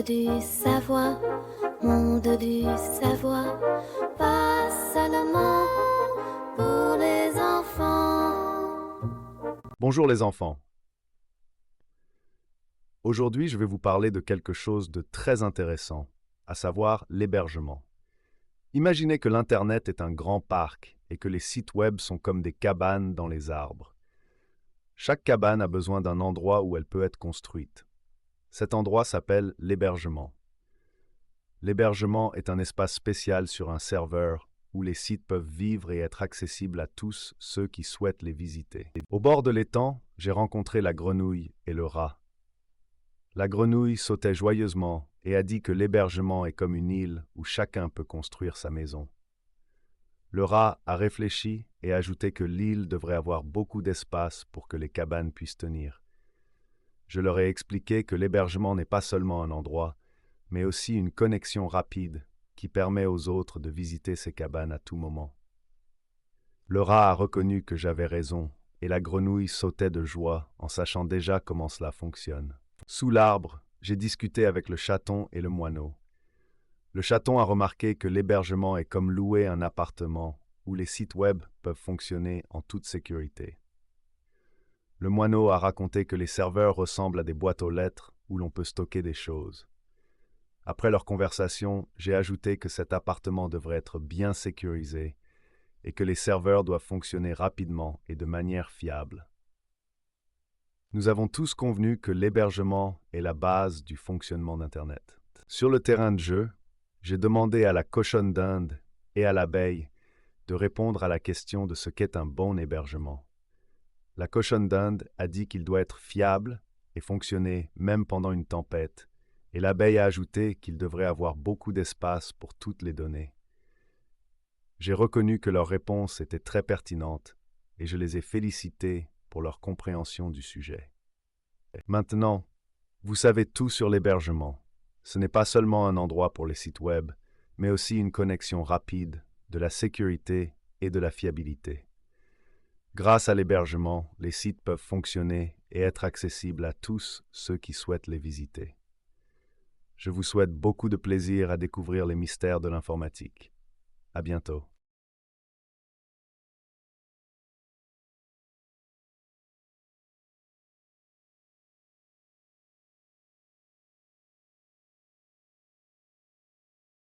du savoir, monde du savoir, pas seulement pour les enfants. Bonjour les enfants. Aujourd'hui, je vais vous parler de quelque chose de très intéressant, à savoir l'hébergement. Imaginez que l'Internet est un grand parc et que les sites web sont comme des cabanes dans les arbres. Chaque cabane a besoin d'un endroit où elle peut être construite. Cet endroit s'appelle l'hébergement. L'hébergement est un espace spécial sur un serveur où les sites peuvent vivre et être accessibles à tous ceux qui souhaitent les visiter. Au bord de l'étang, j'ai rencontré la grenouille et le rat. La grenouille sautait joyeusement et a dit que l'hébergement est comme une île où chacun peut construire sa maison. Le rat a réfléchi et ajouté que l'île devrait avoir beaucoup d'espace pour que les cabanes puissent tenir. Je leur ai expliqué que l'hébergement n'est pas seulement un endroit, mais aussi une connexion rapide qui permet aux autres de visiter ces cabanes à tout moment. Le rat a reconnu que j'avais raison et la grenouille sautait de joie en sachant déjà comment cela fonctionne. Sous l'arbre, j'ai discuté avec le chaton et le moineau. Le chaton a remarqué que l'hébergement est comme louer un appartement où les sites web peuvent fonctionner en toute sécurité. Le moineau a raconté que les serveurs ressemblent à des boîtes aux lettres où l'on peut stocker des choses. Après leur conversation, j'ai ajouté que cet appartement devrait être bien sécurisé et que les serveurs doivent fonctionner rapidement et de manière fiable. Nous avons tous convenu que l'hébergement est la base du fonctionnement d'Internet. Sur le terrain de jeu, j'ai demandé à la cochonne d'Inde et à l'abeille de répondre à la question de ce qu'est un bon hébergement. La cochonne d'Inde a dit qu'il doit être fiable et fonctionner même pendant une tempête, et l'abeille a ajouté qu'il devrait avoir beaucoup d'espace pour toutes les données. J'ai reconnu que leur réponse était très pertinente et je les ai félicités pour leur compréhension du sujet. Maintenant, vous savez tout sur l'hébergement. Ce n'est pas seulement un endroit pour les sites web, mais aussi une connexion rapide, de la sécurité et de la fiabilité. Grâce à l'hébergement, les sites peuvent fonctionner et être accessibles à tous ceux qui souhaitent les visiter. Je vous souhaite beaucoup de plaisir à découvrir les mystères de l'informatique. À bientôt.